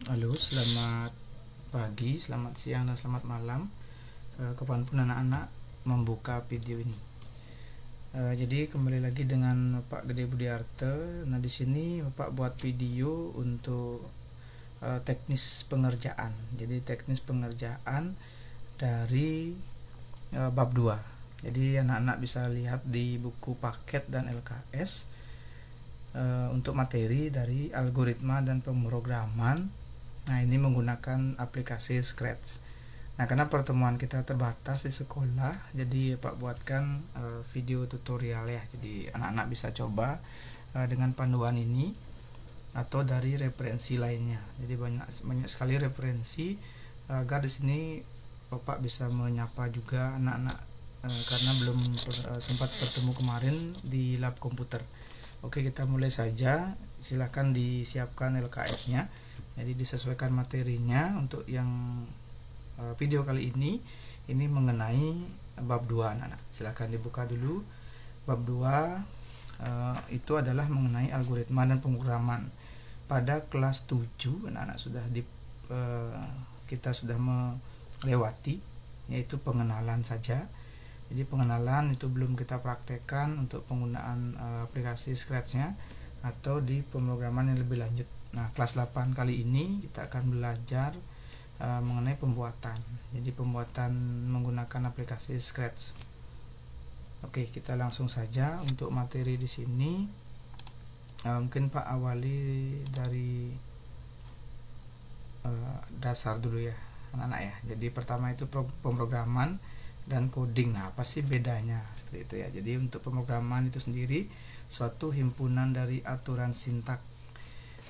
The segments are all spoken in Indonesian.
Halo, selamat pagi, selamat siang, dan selamat malam, kapanpun anak-anak membuka video ini. Jadi kembali lagi dengan Pak Gede Budiarte. Nah, di sini Bapak buat video untuk teknis pengerjaan. Jadi teknis pengerjaan dari bab 2. Jadi anak-anak bisa lihat di buku paket dan LKS untuk materi dari algoritma dan pemrograman. Nah, ini menggunakan aplikasi Scratch. Nah, karena pertemuan kita terbatas di sekolah, jadi Pak buatkan video tutorial ya. Jadi anak-anak bisa coba dengan panduan ini atau dari referensi lainnya. Jadi banyak sekali referensi agar di sini Bapak bisa menyapa juga anak-anak karena belum sempat bertemu kemarin di lab komputer. Oke, kita mulai saja. Silahkan disiapkan LKS-nya. Jadi disesuaikan materinya. Untuk yang video kali ini mengenai bab 2 anak-anak. Silahkan dibuka dulu. Bab 2 itu adalah mengenai algoritma dan pemrograman. Pada kelas 7 anak-anak sudah kita sudah melewati, yaitu pengenalan saja. Jadi pengenalan itu belum kita praktekkan untuk penggunaan aplikasi Scratch-nya atau di pemrograman yang lebih lanjut. Nah, kelas 8 kali ini kita akan belajar mengenai pembuatan. Jadi pembuatan menggunakan aplikasi Scratch. Oke, kita langsung saja untuk materi di sini. Mungkin Pak awali dari dasar dulu ya, anak-anak ya. Jadi pertama itu pemrograman dan coding. Nah, apa sih bedanya seperti itu ya. Jadi untuk pemrograman itu sendiri suatu himpunan dari aturan sintak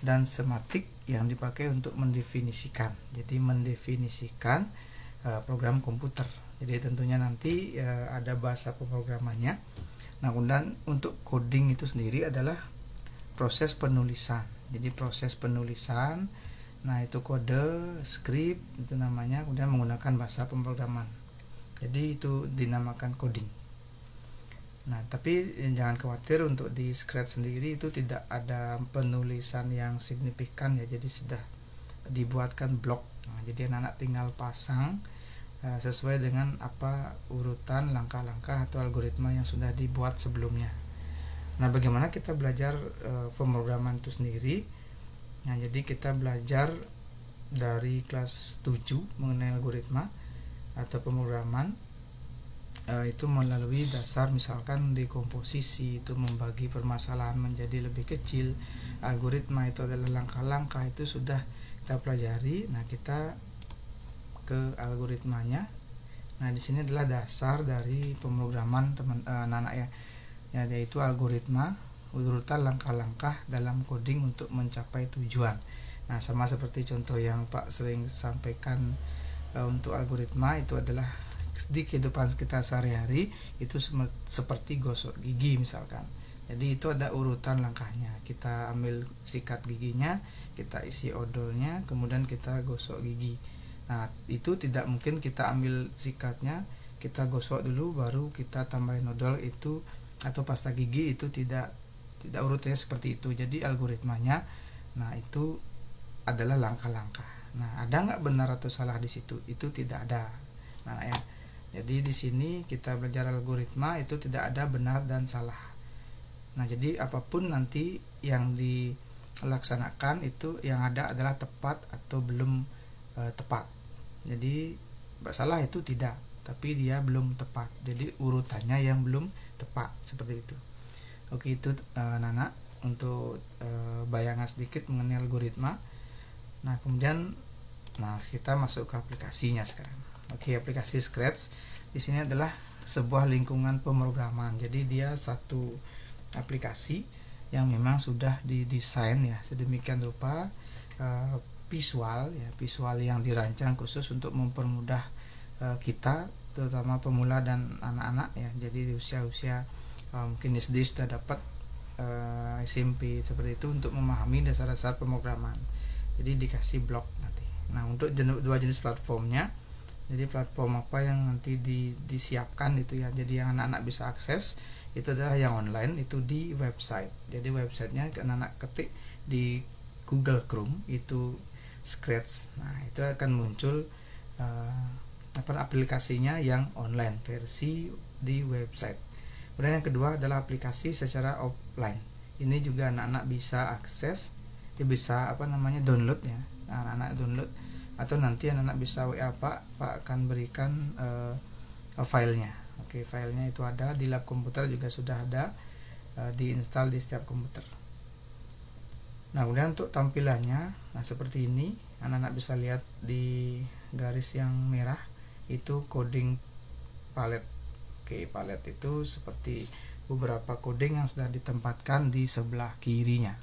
dan sematik yang dipakai untuk mendefinisikan. Jadi mendefinisikan program komputer. Jadi tentunya nanti ada bahasa pemrogramannya. Nah, kemudian untuk coding itu sendiri adalah proses penulisan. Jadi proses penulisan, nah itu kode, script itu namanya, kemudian menggunakan bahasa pemrograman. Jadi itu dinamakan coding. Nah, tapi jangan khawatir, untuk di Scratch sendiri itu tidak ada penulisan yang signifikan ya. Jadi sudah dibuatkan blok. Nah, jadi anak-anak tinggal pasang sesuai dengan apa urutan langkah-langkah atau algoritma yang sudah dibuat sebelumnya. Nah, bagaimana kita belajar pemrograman itu sendiri? Nah, jadi kita belajar dari kelas 7 mengenai algoritma atau pemrograman. Itu melalui dasar misalkan dekomposisi, itu membagi permasalahan menjadi lebih kecil. Algoritma itu adalah langkah-langkah, itu sudah kita pelajari. Nah, kita ke algoritmanya. Nah, di sini adalah dasar dari pemrograman anak-anak ya, yaitu algoritma, urutan langkah-langkah dalam coding untuk mencapai tujuan. Nah, sama seperti contoh yang Pak sering sampaikan, untuk algoritma itu adalah di kehidupan kita sehari-hari itu seperti gosok gigi misalkan. Jadi itu ada urutan langkahnya. Kita ambil sikat giginya, kita isi odolnya, kemudian kita gosok gigi. Nah, itu tidak mungkin kita ambil sikatnya, kita gosok dulu baru kita tambahin odol itu atau pasta gigi. Itu tidak urutannya seperti itu. Jadi algoritmanya, nah itu adalah langkah-langkah. Nah, ada nggak benar atau salah di situ? Itu tidak ada. Nah ya, jadi di sini kita belajar algoritma itu tidak ada benar dan salah. Nah, jadi apapun nanti yang dilaksanakan itu yang ada adalah tepat atau belum tepat. Jadi salah itu tidak, tapi dia belum tepat. Jadi urutannya yang belum tepat, seperti itu. Oke, itu Nana untuk bayangan sedikit mengenai algoritma. Nah, kemudian kita masuk ke aplikasinya sekarang. Oke, aplikasi Scratch di sini adalah sebuah lingkungan pemrograman. Jadi dia satu aplikasi yang memang sudah didesain ya sedemikian rupa, visual yang dirancang khusus untuk mempermudah kita, terutama pemula dan anak-anak ya. Jadi di usia mungkin SD sudah dapat, SMP seperti itu, untuk memahami dasar-dasar pemrograman. Jadi dikasih blok nanti. Nah, untuk dua jenis platformnya, jadi platform apa yang nanti disiapkan itu ya, jadi yang anak-anak bisa akses itu adalah yang online, itu di website. Jadi websitenya anak-anak ketik di Google Chrome, itu Scratch. Nah, itu akan muncul aplikasinya yang online, versi di website. Kemudian yang kedua adalah aplikasi secara offline. Ini juga anak-anak bisa akses, bisa download ya. Anak-anak download, atau nanti anak-anak bisa WA Pak akan berikan filenya. Oke, filenya itu ada di lab komputer, juga sudah ada diinstal di setiap komputer. Nah, kemudian untuk tampilannya, seperti ini, anak-anak bisa lihat di garis yang merah itu coding palette. Oke, palette itu seperti beberapa coding yang sudah ditempatkan di sebelah kirinya.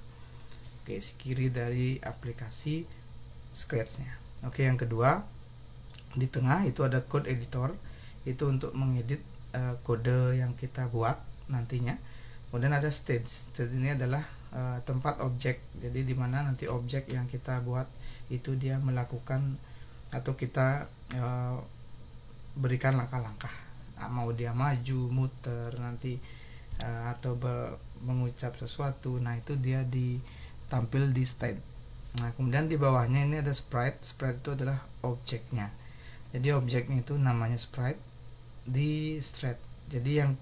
Oke, kiri dari aplikasi Scratch-nya. Oke, yang kedua, di tengah itu ada code editor, itu untuk mengedit kode yang kita buat nantinya. Kemudian ada stage. Stage ini adalah tempat objek, jadi dimana nanti objek yang kita buat itu dia melakukan atau kita berikan langkah-langkah, mau dia maju, muter nanti atau mengucap sesuatu. Nah, itu dia ditampil di stage. Nah, kemudian di bawahnya ini ada sprite. Sprite itu adalah objeknya, jadi objeknya itu namanya sprite di Strat. Jadi yang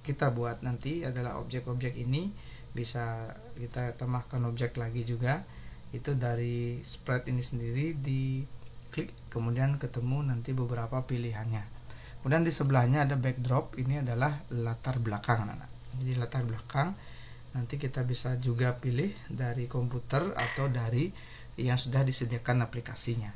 kita buat nanti adalah objek-objek ini, bisa kita tambahkan objek lagi juga, itu dari sprite ini sendiri, di klik kemudian ketemu nanti beberapa pilihannya. Kemudian di sebelahnya ada backdrop, ini adalah latar belakang anak-anak. Jadi latar belakang nanti kita bisa juga pilih dari komputer atau dari yang sudah disediakan aplikasinya.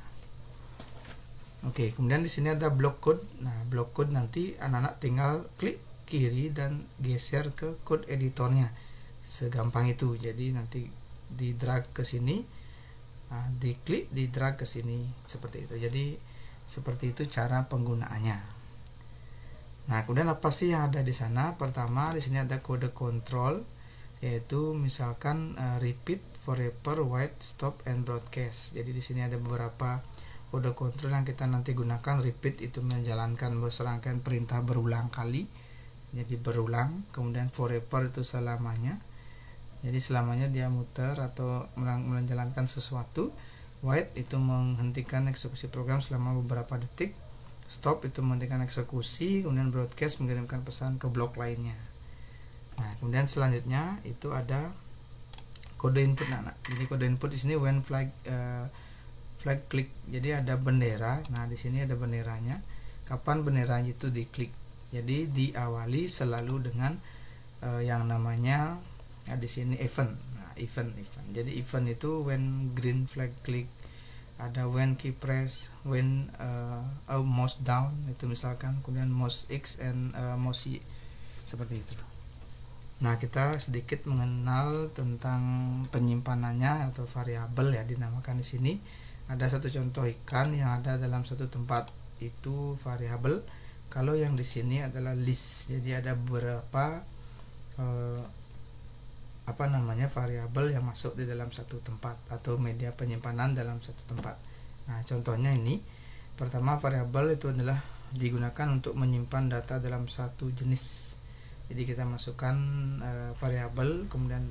Oke, kemudian di sini ada block code. Nah, block code nanti anak-anak tinggal klik kiri dan geser ke code editornya, segampang itu. Jadi nanti di drag ke sini, diklik, di drag ke sini, seperti itu. Jadi seperti itu cara penggunaannya. Nah, kemudian apa sih yang ada di sana? Pertama, di sini ada kode control, yaitu misalkan repeat, forever, wait, stop, and broadcast. Jadi di sini ada beberapa kode kontrol yang kita nanti gunakan. Repeat itu menjalankan serangkaian perintah berulang kali, jadi berulang. Kemudian forever itu selamanya, jadi selamanya dia muter atau menjalankan sesuatu. Wait itu menghentikan eksekusi program selama beberapa detik. Stop itu menghentikan eksekusi. Kemudian broadcast mengirimkan pesan ke blok lainnya. Nah, kemudian selanjutnya itu ada kode input anak. Jadi kode input di sini when flag click, jadi ada bendera. Nah, di sini ada benderanya. Kapan benderanya itu diklik? Jadi diawali selalu dengan yang namanya di sini event. Nah, event. Jadi event itu when green flag click, ada when key press, when mouse down itu misalkan, kemudian mouse X and mouse Y, seperti itu. Nah, kita sedikit mengenal tentang penyimpanannya atau variabel ya, dinamakan di sini. Ada satu contoh ikan yang ada dalam satu tempat, itu variabel. Kalau yang di sini adalah list. Jadi ada beberapa variabel yang masuk di dalam satu tempat atau media penyimpanan dalam satu tempat. Nah, contohnya ini. Pertama, variabel itu adalah digunakan untuk menyimpan data dalam satu jenis. Jadi kita masukkan variabel, kemudian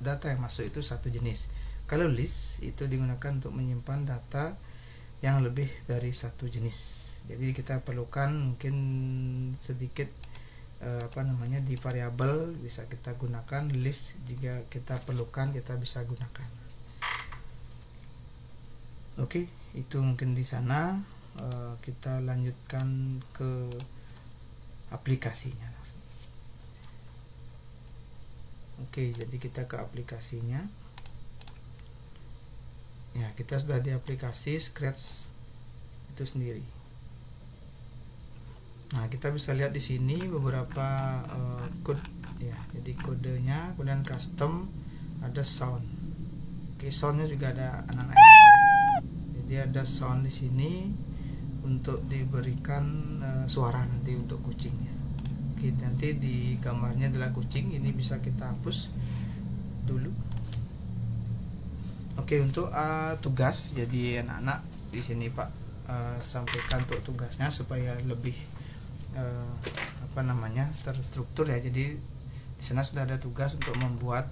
data yang masuk itu satu jenis. Kalau list itu digunakan untuk menyimpan data yang lebih dari satu jenis. Jadi kita perlukan mungkin sedikit di variabel bisa kita gunakan, list jika kita perlukan kita bisa gunakan. Oke, itu mungkin di sana. Kita lanjutkan ke aplikasinya langsung. Oke, jadi kita ke aplikasinya. Ya, kita sudah di aplikasi Scratch itu sendiri. Nah, kita bisa lihat di sini beberapa code ya. Jadi kodenya, kemudian custom, ada sound. Oke, soundnya juga ada anak-anak. Jadi ada sound di sini untuk diberikan suara nanti untuk kucingnya. Oke, nanti di gambarnya adalah kucing. Ini bisa kita hapus dulu. Oke, untuk tugas, jadi anak-anak di sini Pak sampaikan untuk tugasnya supaya lebih terstruktur ya. Jadi di sana sudah ada tugas untuk membuat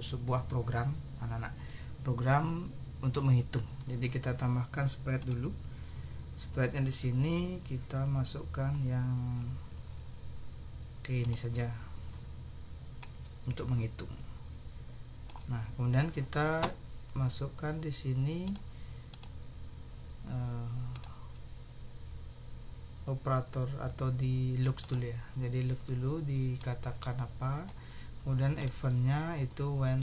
sebuah program anak-anak. Program untuk menghitung. Jadi kita tambahkan spread dulu. Spreadnya di sini kita masukkan yang ini saja untuk menghitung. Nah, kemudian kita masukkan di sini operator atau di looks dulu ya. Jadi look dulu dikatakan apa, kemudian eventnya itu when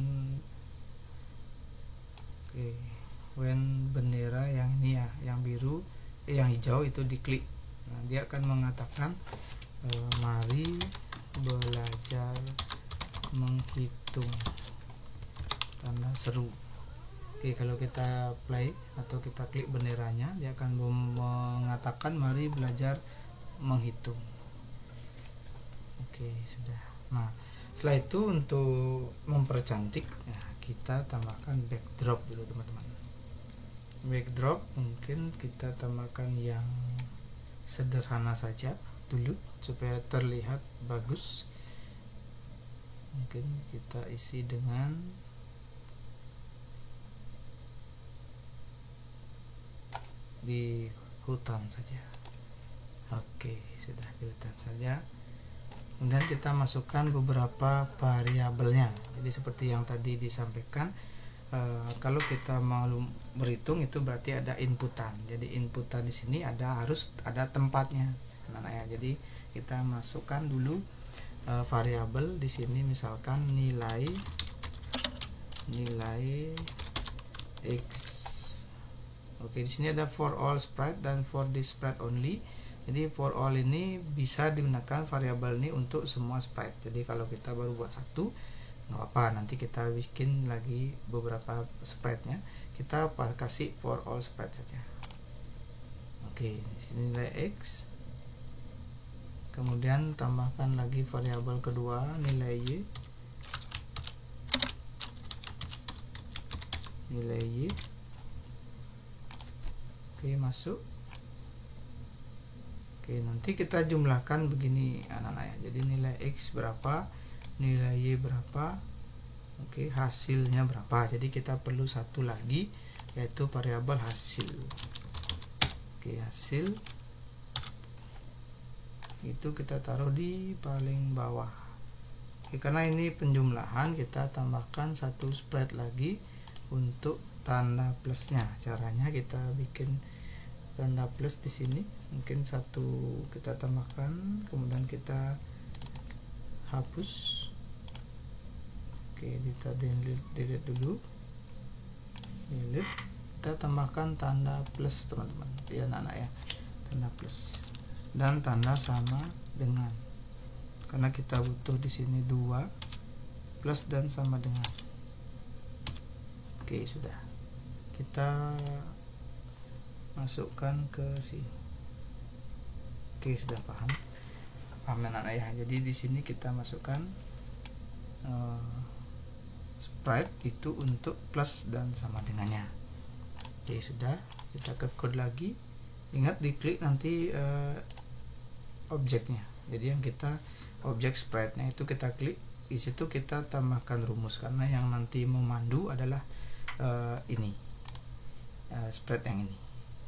bendera yang ini ya, yang biru yang hijau itu diklik. Nah, dia akan mengatakan mari belajar menghitung, tanda seru. Oke, kalau kita play atau kita klik benderanya, dia akan mengatakan mari belajar menghitung. Oke, sudah. Nah, setelah itu untuk mempercantik, ya, kita tambahkan backdrop dulu teman-teman. Backdrop mungkin kita tambahkan yang sederhana saja dulu supaya terlihat bagus. Mungkin kita isi dengan di hutan saja. Oke, sudah di hutan saja. Kemudian kita masukkan beberapa variabelnya. Jadi seperti yang tadi disampaikan, kalau kita mau berhitung itu berarti ada inputan. Jadi inputan di sini harus ada tempatnya. Nah, ya, jadi kita masukkan dulu variabel di sini, misalkan nilai x. Oke, di sini ada for all sprite dan for this sprite only. Jadi for all ini bisa digunakan variabel ini untuk semua sprite. Jadi kalau kita baru buat satu nggak apa, nanti kita bikin lagi beberapa sprite-nya, kita kasih for all sprite saja. Oke, di sini nilai x. Kemudian tambahkan lagi variabel kedua, nilai y. Oke, masuk. Oke, nanti kita jumlahkan begini anak-anak ya. Jadi nilai x berapa, nilai y berapa, oke, hasilnya berapa. Jadi kita perlu satu lagi, yaitu variabel hasil. Oke, hasil itu kita taruh di paling bawah. Oke, karena ini penjumlahan, kita tambahkan satu spread lagi untuk tanda plusnya. Caranya kita bikin tanda plus di sini, mungkin satu kita tambahkan, kemudian kita hapus. Oke, kita delete dulu, kita tambahkan tanda plus teman-teman ya anak-anak ya, tanda plus dan tanda sama dengan, karena kita butuh di sini 2 plus dan sama dengan. Oke, sudah, kita masukkan ke sini. Oke, sudah paham anak-anak ya. Jadi di sini kita masukkan sprite itu untuk plus dan sama dengannya. Oke, sudah, kita ke code lagi. Ingat diklik nanti objeknya. Jadi yang kita objek sprite-nya itu kita klik, di situ kita tambahkan rumus, karena yang nanti memandu adalah ini sprite yang ini.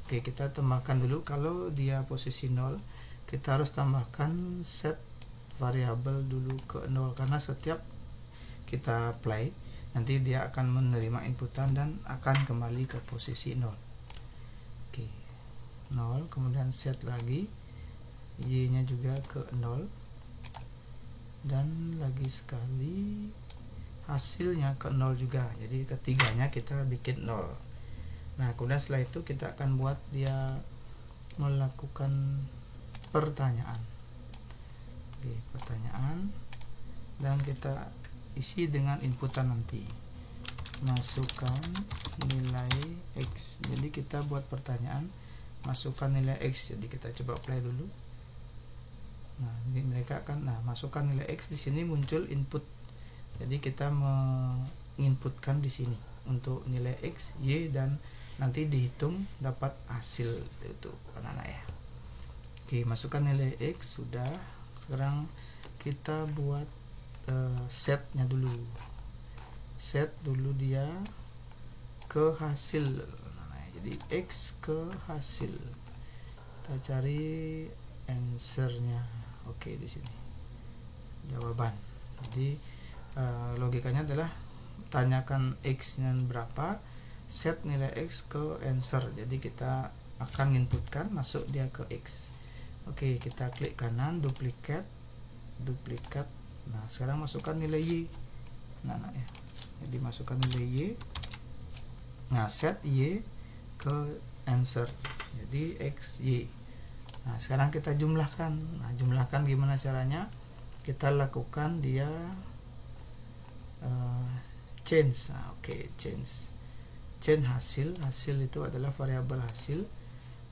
Oke, kita tambahkan dulu. Kalau dia posisi 0, kita harus tambahkan set variabel dulu ke 0, karena setiap kita play nanti dia akan menerima inputan dan akan kembali ke posisi 0. Oke, 0, kemudian set lagi y nya juga ke 0, dan lagi sekali hasilnya ke 0 juga. Jadi ketiganya kita bikin 0. Nah, kemudian setelah itu kita akan buat dia melakukan pertanyaan. Oke, pertanyaan, dan kita isi dengan inputan nanti, masukkan nilai x. Jadi kita buat pertanyaan, masukkan nilai x. Jadi kita coba play dulu. Nah, ini mereka akan masukkan nilai x. Di sini muncul input. Jadi kita menginputkan di sini untuk nilai x, y, dan nanti dihitung dapat hasil itu anak-anak ya. Oke, masukkan nilai x sudah. Sekarang kita buat setnya dulu. Set dulu dia ke hasil. Nah, jadi X ke hasil. Kita cari answernya. Oke, di sini jawaban. Jadi logikanya adalah tanyakan X-nya berapa, set nilai X ke answer. Jadi kita akan inputkan, masuk dia ke X. Oke, kita klik kanan, duplikat. Nah, sekarang masukkan nilai Y. Nah ya. Jadi masukkan nilai Y. Nah, set Y ke answer. Jadi X, Y. Nah, sekarang kita jumlahkan. Nah, jumlahkan gimana caranya? Kita lakukan dia change. Nah, oke, change hasil itu adalah variabel hasil.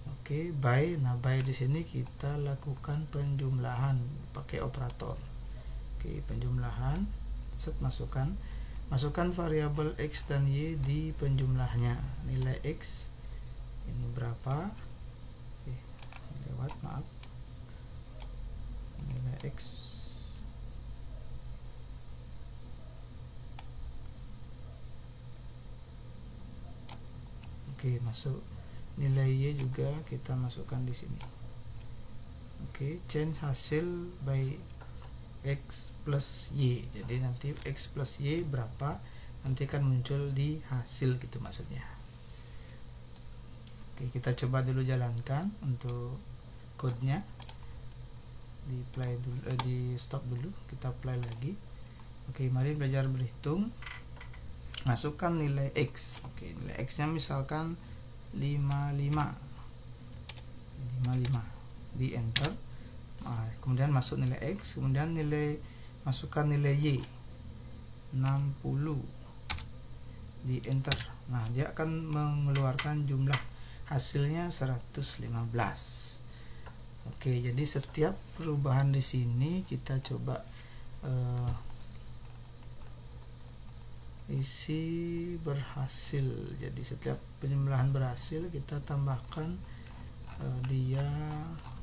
Oke, by. Nah, by di sini kita lakukan penjumlahan pakai operator. Oke, penjumlahan. Set masukkan variabel X dan Y di penjumlahnya. Nilai X ini berapa? Oke, lewat, maaf. Nilai X oke, masuk. Nilai Y juga kita masukkan di sini. Oke, change hasil by X plus Y. Jadi nanti X plus Y berapa, nanti akan muncul di hasil gitu maksudnya. Oke, kita coba dulu jalankan untuk code-nya. Di play dulu, di stop dulu, kita play lagi. Oke, mari belajar berhitung. Masukkan nilai X. Oke, nilai X nya misalkan 55 di enter. Nah, kemudian masuk nilai X, kemudian masukkan nilai Y 60 di enter. Nah, dia akan mengeluarkan jumlah hasilnya 115. Oke, jadi setiap perubahan di sini kita coba isi berhasil. Jadi setiap penjumlahan berhasil kita tambahkan dia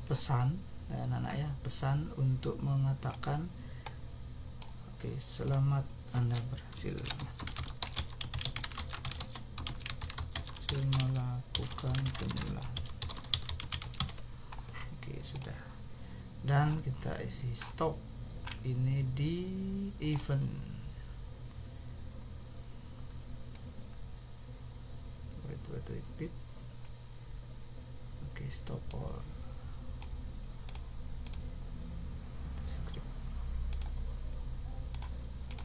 pesan anak-anak ya, pesan untuk mengatakan oke, selamat Anda berhasil melakukan penjumlahan. Oke, sudah. Dan kita isi stop ini di event. Repeat. Oke, stop all.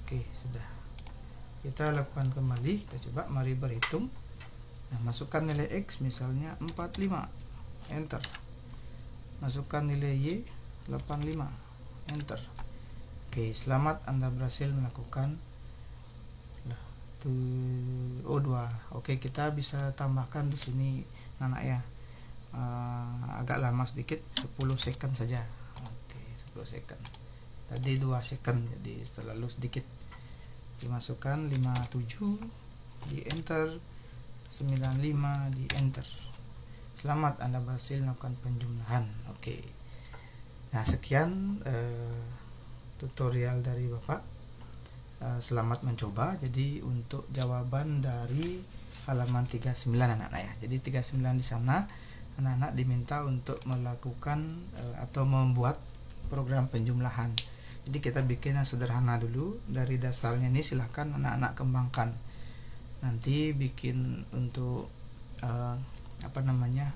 Oke, sudah. Kita lakukan kembali. Kita coba, mari berhitung. Nah, masukkan nilai X misalnya 45, enter. Masukkan nilai Y 85, enter. Oke, selamat Anda berhasil melakukan O2. Oke, kita bisa tambahkan di sini anak ya, agak lama sedikit, 10 second saja. Oke, 10 second. Tadi 2 second, jadi terlalu sedikit. Dimasukkan 57 di enter, 95 di enter. Selamat Anda berhasil melakukan penjumlahan. Oke. Nah, sekian tutorial dari Bapak. Selamat mencoba. Jadi untuk jawaban dari halaman 39 anak-anak ya. Jadi 39 di sana anak-anak diminta untuk melakukan atau membuat program penjumlahan. Jadi kita bikin yang sederhana dulu. Dari dasarnya ini silahkan anak-anak kembangkan. Nanti bikin untuk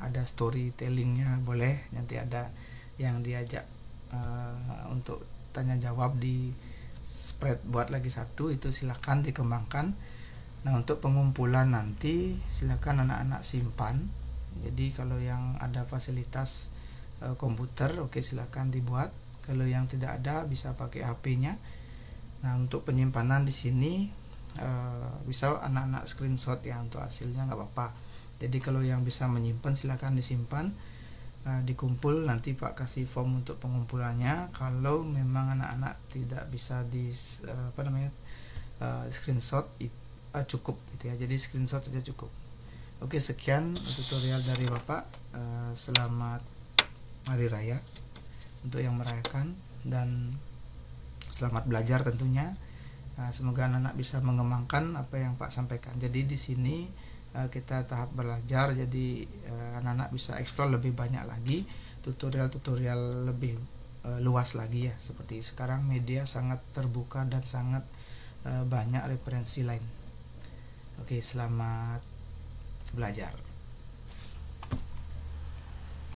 ada storytellingnya boleh. Nanti ada yang diajak untuk tanya jawab di spread, buat lagi satu, itu silahkan dikembangkan. Nah, untuk pengumpulan nanti silahkan anak-anak simpan. Jadi kalau yang ada fasilitas komputer, oke, silahkan dibuat. Kalau yang tidak ada bisa pakai HP-nya. Nah, untuk penyimpanan di sini bisa anak-anak screenshot ya, untuk hasilnya nggak apa-apa. Jadi kalau yang bisa menyimpan silahkan disimpan, dikumpul, nanti Pak kasih form untuk pengumpulannya. Kalau memang anak-anak tidak bisa di screenshot, cukup gitu ya, jadi screenshot saja cukup. Oke, sekian tutorial dari Bapak. Selamat Hari Raya untuk yang merayakan, dan selamat belajar tentunya. Semoga anak-anak bisa mengembangkan apa yang Pak sampaikan. Jadi di sini kita tahap belajar, jadi anak-anak bisa explore lebih banyak lagi, tutorial-tutorial lebih luas lagi ya. Seperti sekarang media sangat terbuka dan sangat banyak referensi lain. Oke, selamat belajar.